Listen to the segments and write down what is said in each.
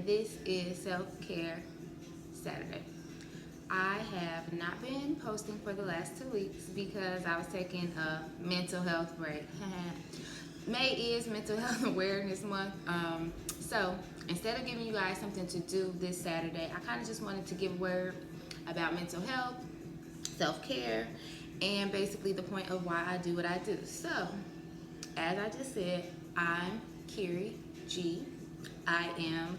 this is Self-Care Saturday. I have not been posting for the last 2 weeks because I was taking a mental health break. May is Mental Health Awareness Month. So instead of giving you guys something to do this Saturday, I kind of just wanted to give a word about mental health, self-care, and basically the point of why I do what I do. So, as I just said, I'm Kiri G. I am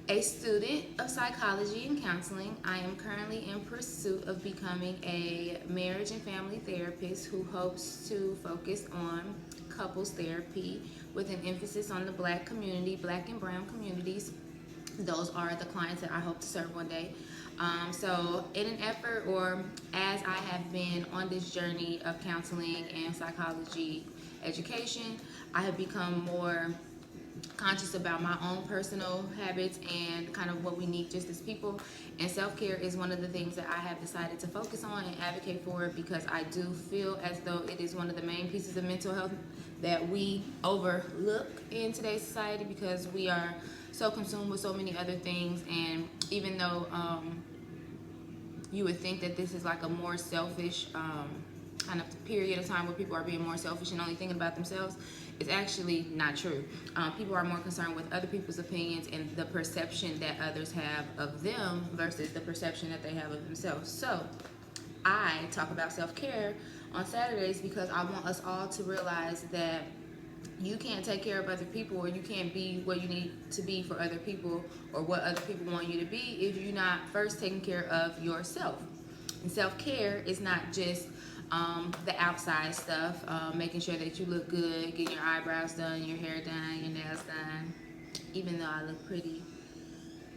a student of psychology and counseling. I am currently in pursuit of becoming a marriage and family therapist who hopes to focus on couples therapy with an emphasis on the Black community, Black and brown communities. Those are the clients that I hope to serve one day. So in an effort, or as I have been on this journey of counseling and psychology education, I have become more conscious about my own personal habits and kind of what we need just as people. And self-care is one of the things that I have decided to focus on and advocate for, because I do feel as though it is one of the main pieces of mental health that we overlook in today's society, because we are so consumed with so many other things. And even though you would think that this is like a more selfish kind of period of time where people are being more selfish and only thinking about themselves, it's actually not true. People are more concerned with other people's opinions and the perception that others have of them versus the perception that they have of themselves. So I talk about self-care on Saturdays because I want us all to realize that you can't take care of other people, or you can't be what you need to be for other people, or what other people want you to be, if you're not first taking care of yourself. And self-care is not just the outside stuff, making sure that you look good, getting your eyebrows done, your hair done, your nails done. Even though I look pretty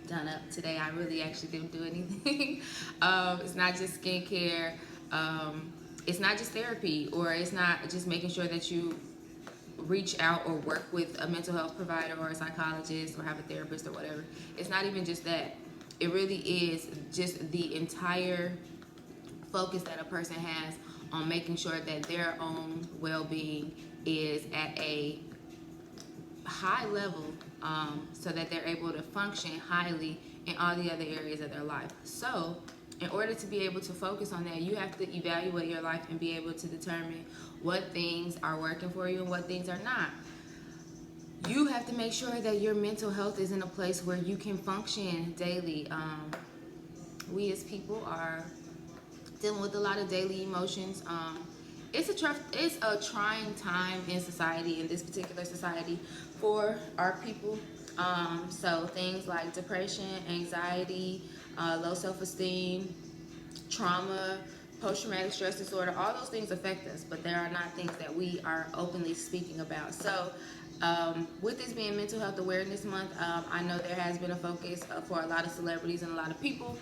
done up today, I really actually didn't do anything. It's not just skincare. It's not just therapy, or it's not just making sure that you reach out or work with a mental health provider or a psychologist or have a therapist or whatever. It's not even just that. It really is just the entire focus that a person has on making sure that their own well-being is at a high level, so that they're able to function highly in all the other areas of their life. So in order to be able to focus on that, you have to evaluate your life and be able to determine what things are working for you and what things are not. You have to make sure that your mental health is in a place where you can function daily. We as people are dealing with a lot of daily emotions. It's a trying time in society, in this particular society, for our people. So things like depression, anxiety, low self-esteem, trauma, post-traumatic stress disorder, all those things affect us, but there are not things that we are openly speaking about. So with this being Mental Health Awareness Month, I know there has been a focus for a lot of celebrities and a lot of people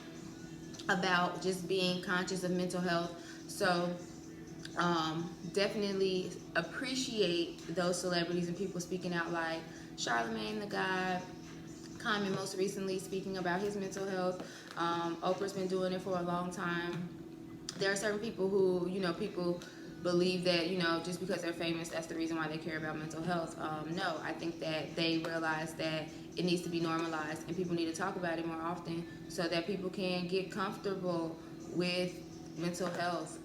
about just being conscious of mental health. So definitely appreciate those celebrities and people speaking out, like Charlemagne the God, Common most recently speaking about his mental health. Oprah's been doing it for a long time. There are certain people who, people believe that, just because they're famous, that's the reason why they care about mental health. No, I think that they realize that it needs to be normalized and people need to talk about it more often so that people can get comfortable with mental health.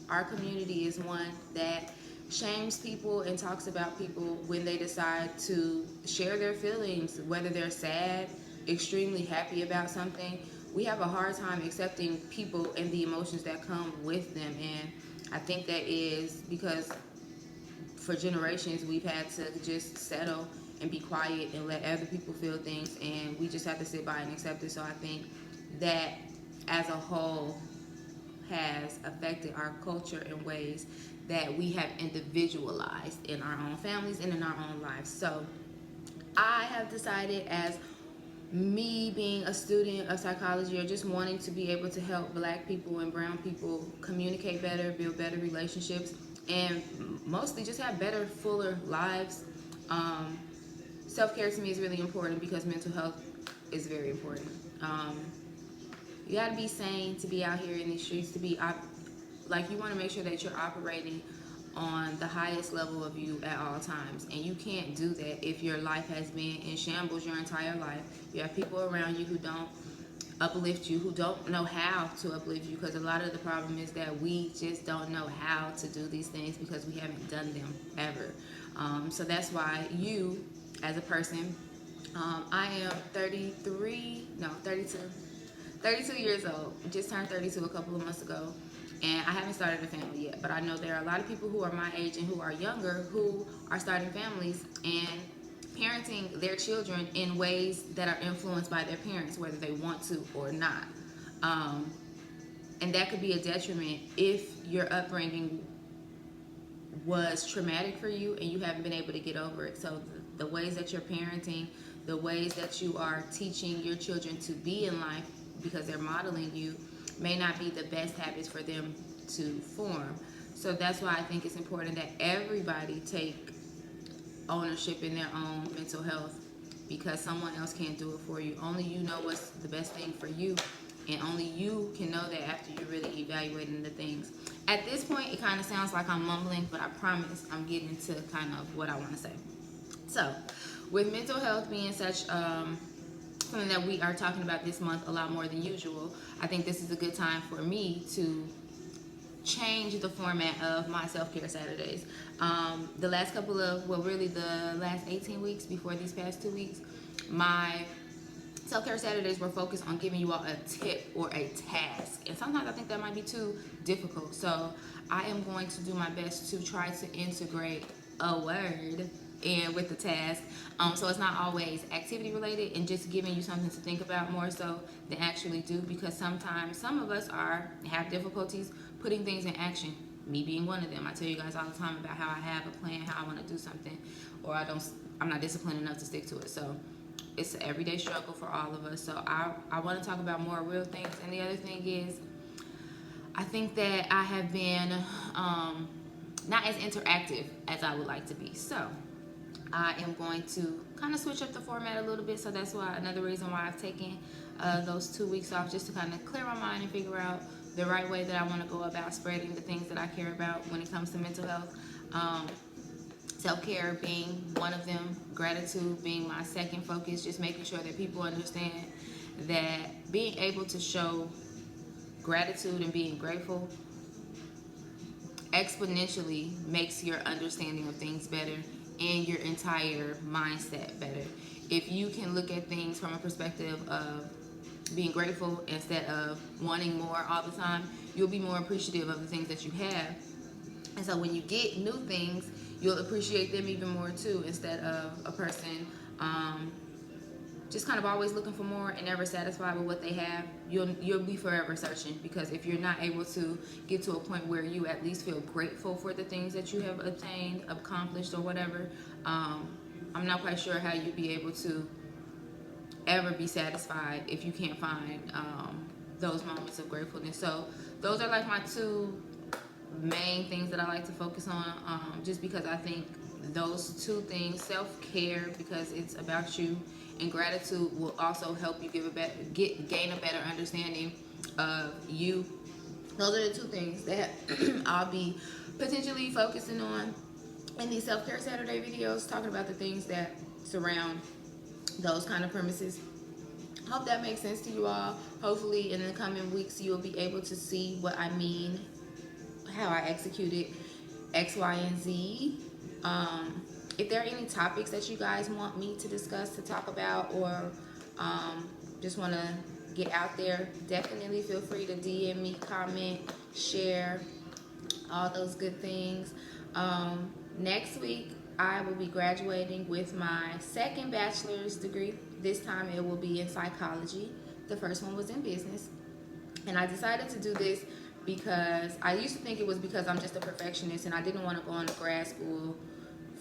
Our community is one that shames people and talks about people when they decide to share their feelings, whether they're sad, extremely happy about something. We have a hard time accepting people and the emotions that come with them, and I think that is because for generations we've had to just settle and be quiet and let other people feel things, and we just have to sit by and accept it. So I think that as a whole has affected our culture in ways that we have individualized in our own families and in our own lives. So I have decided, as me being a student of psychology, or just wanting to be able to help Black people and brown people communicate better, build better relationships, and mostly just have better, fuller lives, self-care to me is really important, because mental health is very important. You gotta be sane to be out here in these streets, to be like, you want to make sure that you're operating on the highest level of you at all times. And you can't do that if your life has been in shambles your entire life. You have people around you who don't uplift you, who don't know how to uplift you, because a lot of the problem is that we just don't know how to do these things because we haven't done them ever. So that's why you, as a person, I am 32 years old. Just turned 32 a couple of months ago, and I haven't started a family yet. But I know there are a lot of people who are my age and who are younger who are starting families and parenting their children in ways that are influenced by their parents, whether they want to or not. And that could be a detriment if your upbringing was traumatic for you and you haven't been able to get over it. So the ways that you're parenting, the ways that you are teaching your children to be in life because they're modeling you, may not be the best habits for them to form. So that's why I think it's important that everybody take ownership in their own mental health, because someone else can't do it for you. Only you know what's the best thing for you, and only you can know that after you're really evaluating the things. At this point, it kind of sounds like I'm mumbling, but I promise I'm getting to kind of what I want to say. So, with mental health being such something that we are talking about this month a lot more than usual, I think this is a good time for me to change the format of my self-care Saturdays. The last couple of, well, really the last 18 weeks before these past 2 weeks, my self-care Saturdays were focused on giving you all a tip or a task. And sometimes I think that might be too difficult. So I am going to do my best to try to integrate a word in with the task. So it's not always activity related and just giving you something to think about more so than actually do, because sometimes some of us have difficulties putting things in action. Me being one of them. I tell you guys all the time about how I have a plan, how I want to do something, or I'm not disciplined enough to stick to it. So it's an everyday struggle for all of us. So I want to talk about more real things. And the other thing is, I think that I have been not as interactive as I would like to be. So I am going to kind of switch up the format a little bit. So that's why another reason why I've taken those 2 weeks off, just to kind of clear my mind and figure out the right way that I want to go about spreading the things that I care about when it comes to mental health. Self-care being one of them, gratitude being my second focus, just making sure that people understand that being able to show gratitude and being grateful exponentially makes your understanding of things better and your entire mindset better. If you can look at things from a perspective of being grateful instead of wanting more all the time, you'll be more appreciative of the things that you have. And so when you get new things, you'll appreciate them even more too, instead of a person just kind of always looking for more and never satisfied with what they have. You'll be forever searching, because if you're not able to get to a point where you at least feel grateful for the things that you have obtained, accomplished, or whatever, I'm not quite sure how you'd be able to ever be satisfied if you can't find those moments of gratefulness. So those are like my two main things that I like to focus on, just because I think those two things, self-care because it's about you, and gratitude will also help you gain a better understanding of you. Those are the two things that I'll be potentially focusing on in these self-care Saturday videos, talking about the things that surround those kind of premises. Hope that makes sense to you all. Hopefully in the coming weeks you'll be able to see what I mean, how I executed X, Y, and Z. If there are any topics that you guys want me to discuss, to talk about, or just want to get out there, definitely feel free to DM me, comment, share, all those good things. Next week I will be graduating with my second bachelor's degree. This time it will be in psychology. The first one was in business. And I decided to do this because I used to think it was because I'm just a perfectionist and I didn't want to go into grad school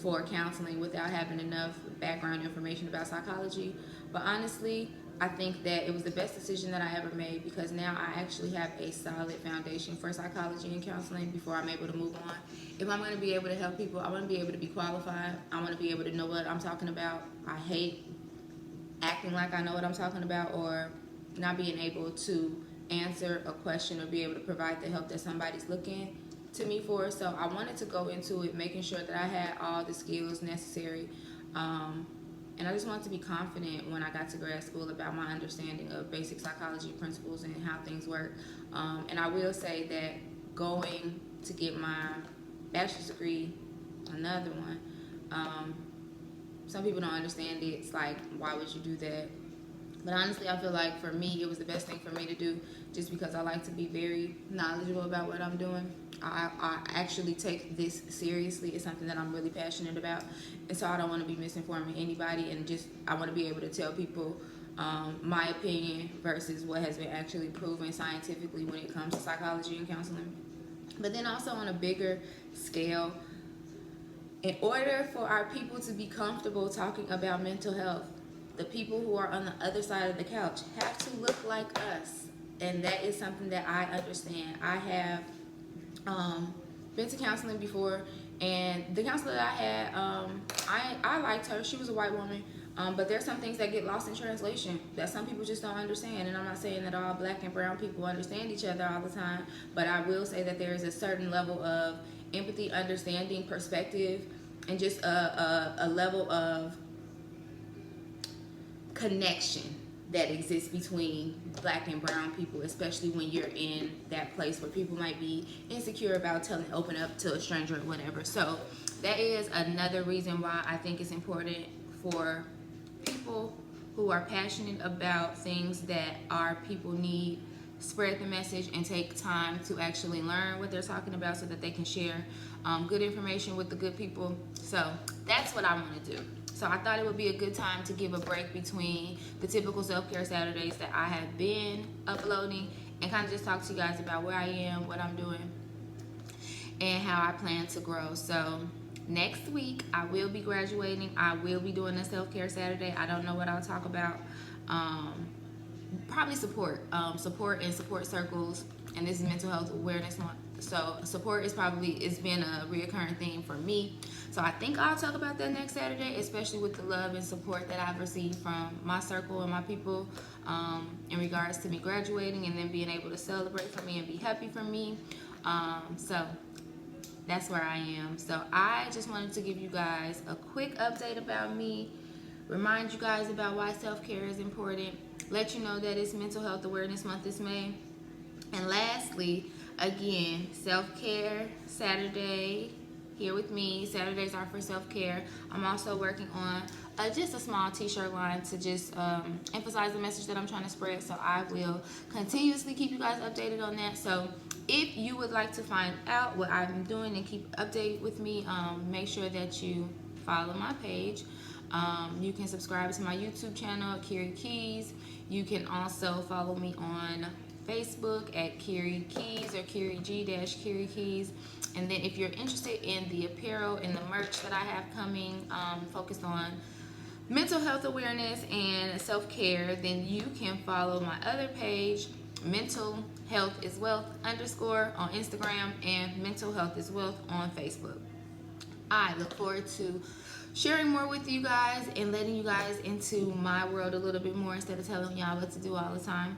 for counseling without having enough background information about psychology. But honestly, I think that it was the best decision that I ever made, because now I actually have a solid foundation for psychology and counseling before I'm able to move on. If I'm going to be able to help people, I want to be able to be qualified. I want to be able to know what I'm talking about. I hate acting like I know what I'm talking about, or not being able to answer a question or be able to provide the help that somebody's looking to me for. So I wanted to go into it making sure that I had all the skills necessary. And I just wanted to be confident when I got to grad school about my understanding of basic psychology principles and how things work. And I will say that going to get my bachelor's degree, another one, some people don't understand it. It's like, why would you do that? But honestly, I feel like for me, it was the best thing for me to do, just because I like to be very knowledgeable about what I'm doing. I actually take this seriously. It's something that I'm really passionate about. And so I don't want to be misinforming anybody, and just I want to be able to tell people my opinion versus what has been actually proven scientifically when it comes to psychology and counseling. But then also on a bigger scale, in order for our people to be comfortable talking about mental health, the people who are on the other side of the couch have to look like us. And that is something that I understand. I have been to counseling before, and the counselor that I had, I liked her. She was a white woman, but there's some things that get lost in translation that some people just don't understand. And I'm not saying that all black and brown people understand each other all the time, but I will say that there is a certain level of empathy, understanding, perspective, and just a level of connection that exists between black and brown people, especially when you're in that place where people might be insecure about open up to a stranger or whatever. So that is another reason why I think it's important for people who are passionate about things that our people need, spread the message and take time to actually learn what they're talking about so that they can share good information with the good people. So that's what I want to do. So I thought it would be a good time to give a break between the typical self-care Saturdays that I have been uploading, and kind of just talk to you guys about where I am, what I'm doing, and how I plan to grow. So next week I will be graduating. I will be doing a self-care Saturday. I don't know what I'll talk about. Probably support and support circles, and this is Mental Health Awareness Month. So support it's been a reoccurring theme for me. So I think I'll talk about that next Saturday, especially with the love and support that I've received from my circle and my people in regards to me graduating and then being able to celebrate for me and be happy for me. So that's where I am. So I just wanted to give you guys a quick update about me, remind you guys about why self-care is important, let you know that it's Mental Health Awareness Month this May. And lastly, again, self-care Saturday here with me. Saturdays are for self-care. I'm also working on just a small t-shirt line to just emphasize the message that I'm trying to spread. So I will continuously keep you guys updated on that. So if you would like to find out what I'm doing and keep updated with me, make sure that you follow my page. You can subscribe to my YouTube channel, Kiri Keys. You can also follow me on Facebook at Kiri Keys or Kiri G-Kiri Keys. And then if you're interested in the apparel and the merch that I have coming, focused on mental health awareness and self-care, then you can follow my other page, Mental Health is Wealth _ on Instagram and Mental Health is Wealth on Facebook. I look forward to sharing more with you guys and letting you guys into my world a little bit more instead of telling y'all what to do all the time.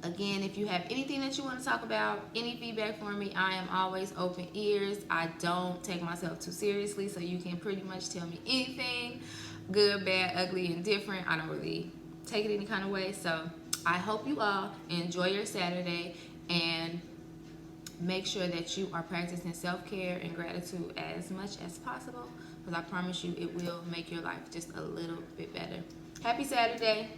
Again, if you have anything that you want to talk about, any feedback for me, I am always open ears. I don't take myself too seriously, so you can pretty much tell me anything, good, bad, ugly, indifferent. I don't really take it any kind of way. So I hope you all enjoy your Saturday and make sure that you are practicing self-care and gratitude as much as possible, because I promise you it will make your life just a little bit better. Happy Saturday.